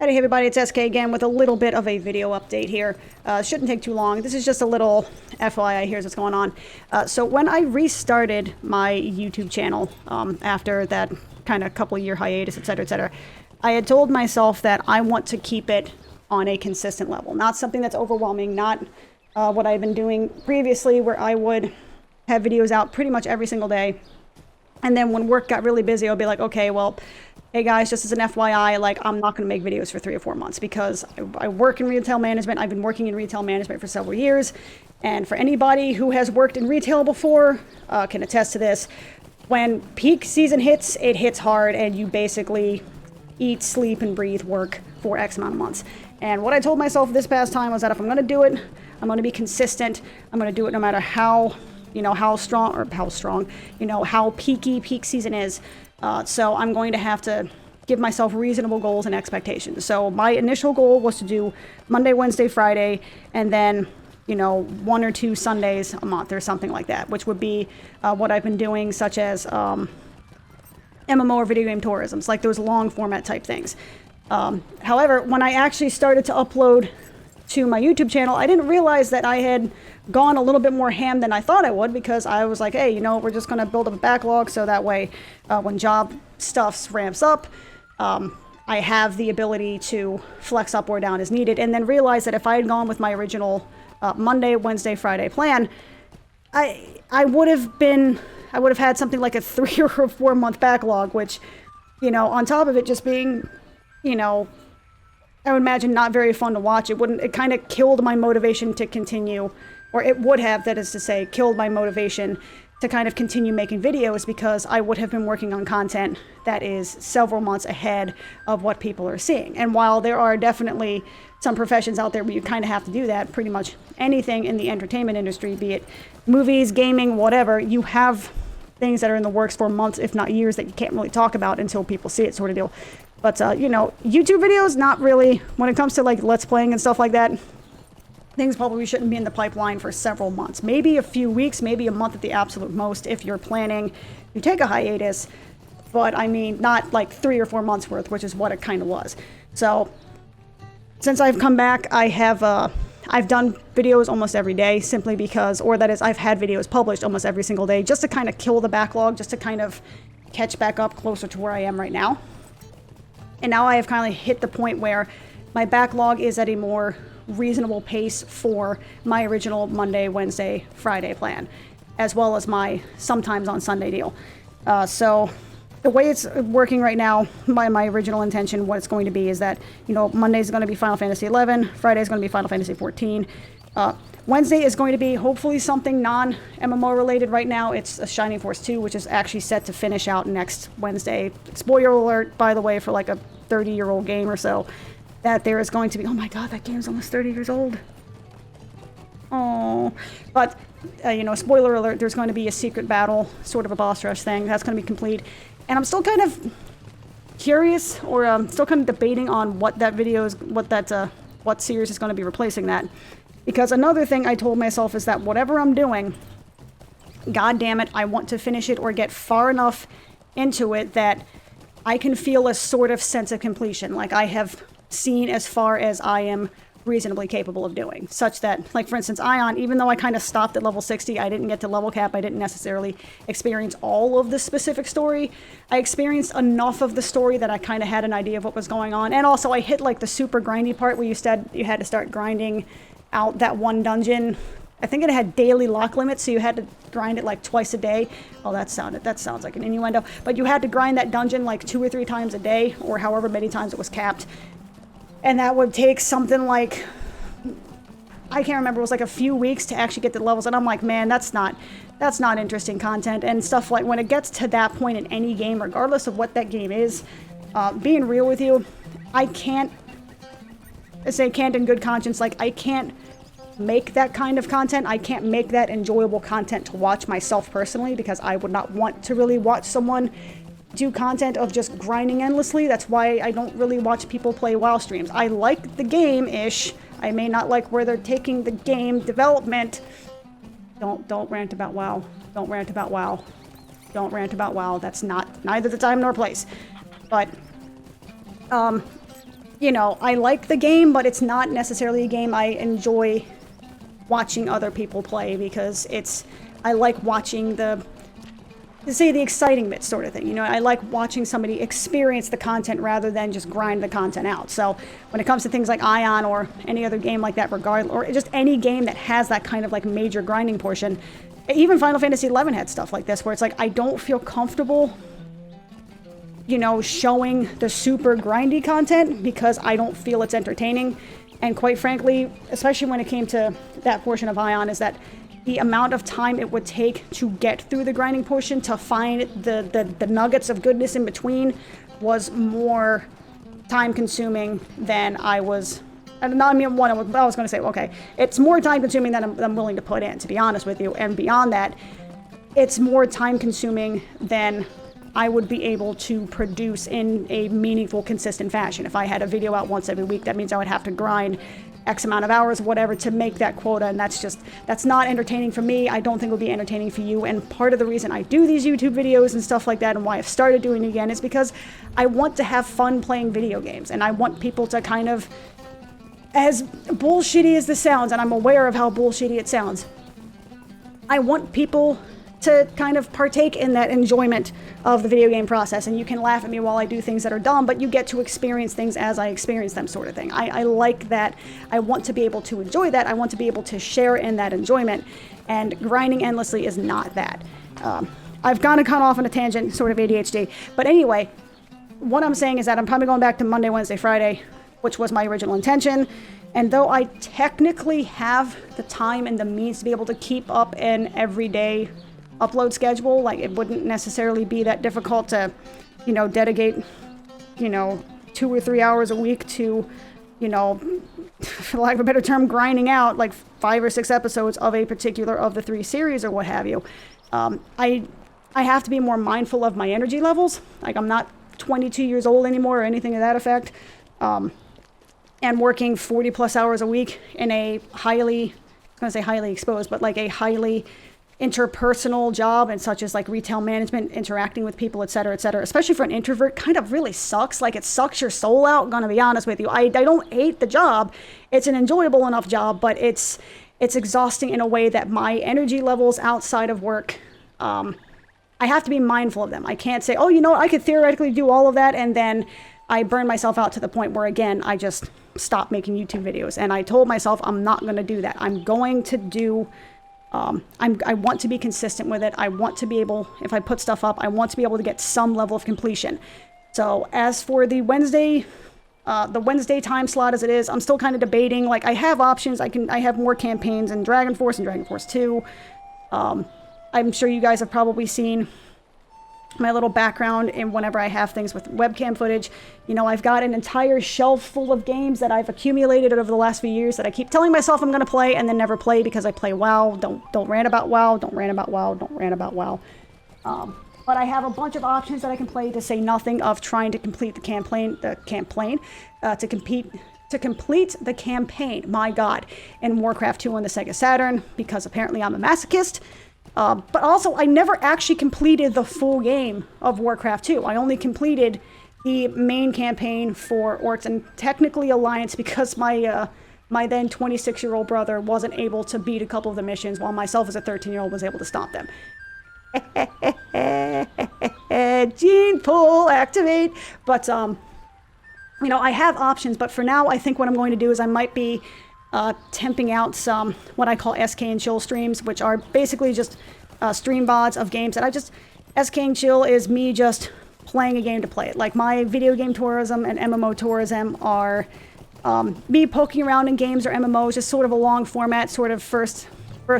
Hey everybody, it's SK again with a little bit of a video update here. Shouldn't take too long. This is just a little FYI, here's what's going on. So when I restarted my YouTube channel after that kind of couple year hiatus, etc., I had told myself that I want to keep it on a consistent level. Not something that's overwhelming, not what I've been doing previously where I would have videos out pretty much every single day. And then when work got really busy, I'll be like, okay, well, hey guys, just as an FYI, like I'm not going to make videos for 3 or 4 months because I work in retail management. I've been working in retail management for several years. And for anybody who has worked in retail before, can attest to this. When peak season hits, it hits hard and you basically eat, sleep, and breathe work for X amount of months. And what I told myself this past time was that if I'm going to do it, I'm going to be consistent. I'm going to do it no matter how peaky peak season is. So I'm going to have to give myself reasonable goals and expectations. So my initial goal was to do Monday, Wednesday, Friday, and then, 1 or 2 Sundays a month or something like that, which would be what I've been doing, such as MMO or video game tourism. It's like those long format type things. However, when I actually started to upload to my YouTube channel, I didn't realize that I had gone a little bit more ham than I thought I would, because I was like, hey, we're just going to build up a backlog so that way when job stuff ramps up, I have the ability to flex up or down as needed. And then realize that if I had gone with my original Monday, Wednesday, Friday plan, I would have had something like a 3 or 4 month backlog, which, on top of it just being, I would imagine not very fun to watch. It kind of killed my motivation to continue, or it would have, that is to say, killed my motivation to kind of continue making videos, because I would have been working on content that is several months ahead of what people are seeing. And while there are definitely some professions out there where you kind of have to do that, pretty much anything in the entertainment industry, be it movies, gaming, whatever, you have things that are in the works for months, if not years, that you can't really talk about until people see it, sort of deal. But, YouTube videos, not really. When it comes to, like, Let's Playing and stuff like that, things probably shouldn't be in the pipeline for several months. Maybe a few weeks, maybe a month at the absolute most, if you're planning to take a hiatus. But, I mean, not, like, 3 or 4 months worth, which is what it kind of was. So, since I've come back, I've done videos almost every day, simply because, or that is, I've had videos published almost every single day, just to kind of kill the backlog, just to kind of catch back up closer to where I am right now. And now I have kind of hit the point where my backlog is at a more reasonable pace for my original Monday, Wednesday, Friday plan, as well as my sometimes on Sunday deal. So the way it's working right now, my original intention, what it's going to be is that, Monday is going to be Final Fantasy 11, Friday is going to be Final Fantasy 14. Wednesday is going to be hopefully something non-MMO related. Right now it's a Shining Force 2, which is actually set to finish out next Wednesday. Spoiler alert, by the way, for like a 30-year-old game or so, that there is going to be, oh my god, that game's almost 30 years old. Oh, but, spoiler alert, there's going to be a secret battle, sort of a boss rush thing, that's going to be complete. And I'm still kind of curious, or still kind of debating on what that video is, what series is going to be replacing that. Because another thing I told myself is that whatever I'm doing, god damn it, I want to finish it or get far enough into it that I can feel a sort of sense of completion. Like I have seen as far as I am reasonably capable of doing. Such that, like for instance, Ion, even though I kind of stopped at level 60, I didn't get to level cap, I didn't necessarily experience all of the specific story. I experienced enough of the story that I kind of had an idea of what was going on. And also I hit like the super grindy part where you had to start grinding out that one dungeon. I think it had daily lock limits, so you had to grind it like twice a day. Oh, that sounds like an innuendo. But you had to grind that dungeon like 2 or 3 times a day, or however many times it was capped. And that would take something like, I can't remember, it was like a few weeks to actually get the levels. And I'm like, man, that's not interesting content. And stuff like, when it gets to that point in any game, regardless of what that game is, being real with you, I can't in good conscience, like I can't make that kind of content. I can't make that enjoyable content to watch myself personally, because I would not want to really watch someone do content of just grinding endlessly. That's why I don't really watch people play WoW streams. I like the game-ish. I may not like where they're taking the game development. Don't rant about WoW. Don't rant about WoW. Don't rant about WoW. That's neither the time nor place. But you know, I like the game, but it's not necessarily a game I enjoy watching other people play, because I like watching the exciting bit sort of thing. You know, I like watching somebody experience the content rather than just grind the content out. So when it comes to things like Ion or any other game like that, or just any game that has that kind of like major grinding portion, even Final Fantasy XI had stuff like this, where it's like, I don't feel comfortable, you know, showing the super grindy content because I don't feel it's entertaining. And quite frankly, especially when it came to that portion of Ion, is that the amount of time it would take to get through the grinding portion to find the nuggets of goodness in between was more time consuming than I was. And I mean, I was going to say, okay, it's more time consuming than I'm willing to put in, to be honest with you. And beyond that, it's more time consuming than I would be able to produce in a meaningful, consistent fashion. If I had a video out once every week, that means I would have to grind X amount of hours, whatever, to make that quota, and that's not entertaining for me. I don't think it would be entertaining for you. And part of the reason I do these YouTube videos and stuff like that, and why I've started doing it again, is because I want to have fun playing video games, and I want people to kind of, as bullshitty as this sounds, and I'm aware of how bullshitty it sounds, I want people to kind of partake in that enjoyment of the video game process. And you can laugh at me while I do things that are dumb, but you get to experience things as I experience them, sort of thing. I like that. I want to be able to enjoy that. I want to be able to share in that enjoyment, and grinding endlessly is not that. I've gone off on a tangent, sort of ADHD. But anyway, what I'm saying is that I'm probably going back to Monday, Wednesday, Friday, which was my original intention. And though I technically have the time and the means to be able to keep up an everyday upload schedule, like, it wouldn't necessarily be that difficult to, you know, dedicate, you know, 2 or 3 hours a week to, you know, for lack of a better term, grinding out like 5 or 6 episodes of a particular of the 3 series or what have you. I have to be more mindful of my energy levels. Like, I'm not 22 years old anymore or anything to that effect. And working 40 plus hours a week in a highly, I was going to say highly exposed, but like a highly interpersonal job, and such as like retail management, interacting with people, et cetera, especially for an introvert, kind of really sucks. Like, it sucks your soul out, gonna be honest with you. I don't hate the job. It's an enjoyable enough job, but it's exhausting in a way that my energy levels outside of work, I have to be mindful of them. I can't say, oh, you know what, I could theoretically do all of that, and then I burn myself out to the point where, again, I just stop making YouTube videos. And I told myself I'm not gonna do that. I'm going to do I want to be consistent with it. I want to be able, if I put stuff up, I want to be able to get some level of completion. So as for the Wednesday time slot as it is, I'm still kind of debating. Like, I have options. I have more campaigns in Dragon Force and Dragon Force 2. I'm sure you guys have probably seen my little background in whenever I have things with webcam footage. You know, I've got an entire shelf full of games that I've accumulated over the last few years that I keep telling myself I'm going to play and then never play because I play WoW. Don't rant about WoW. Don't rant about WoW. Don't rant about WoW. But I have a bunch of options that I can play, to say nothing of trying to complete to complete the campaign, my God, in Warcraft 2 on the Sega Saturn, because apparently I'm a masochist. But also, I never actually completed the full game of Warcraft 2. I only completed the main campaign for Orcs and technically Alliance, because my then 26-year-old brother wasn't able to beat a couple of the missions, while myself as a 13-year-old was able to stomp them. Gene pool activate. But, you know, I have options, but for now, I think what I'm going to do is I might be temping out some what I call SK and Chill streams, which are basically just stream VODs of games that SK and Chill is me just playing a game to play it. Like, my video game tourism and MMO tourism are me poking around in games or MMOs, just sort of a long format, sort of first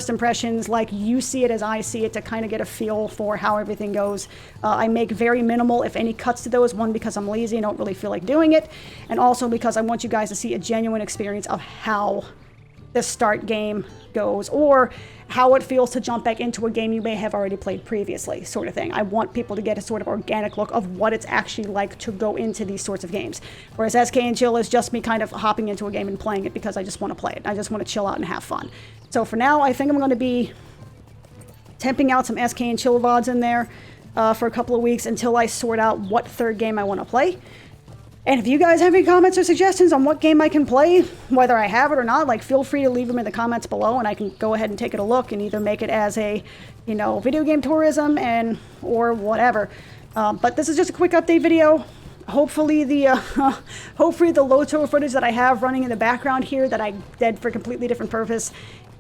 impressions, like you see it as I see it, to kind of get a feel for how everything goes. I make very minimal, if any, cuts to those. One, because I'm lazy and don't really feel like doing it, and also because I want you guys to see a genuine experience of how the start game goes, or how it feels to jump back into a game you may have already played previously, sort of thing. I want people to get a sort of organic look of what it's actually like to go into these sorts of games. Whereas SK and Chill is just me kind of hopping into a game and playing it because I just want to play it. I just want to chill out and have fun. So for now, I think I'm going to be temping out some SK and Chill VODs in there for a couple of weeks until I sort out what third game I want to play. And if you guys have any comments or suggestions on what game I can play, whether I have it or not, like feel free to leave them in the comments below and I can go ahead and take it a look and either make it as a, you know, video game tourism and or whatever. But this is just a quick update video. Hopefully the Loto footage that I have running in the background here that I did for a completely different purpose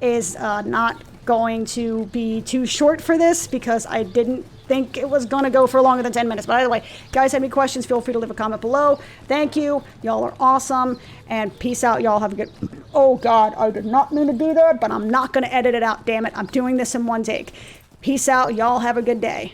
is not going to be too short for this, because I didn't think it was going to go for longer than 10 minutes. But either way, guys, have any questions, feel free to leave a comment below. Thank you. Y'all are awesome. And peace out. Y'all have a good... Oh, God, I did not mean to do that, but I'm not going to edit it out. Damn it. I'm doing this in one take. Peace out. Y'all have a good day.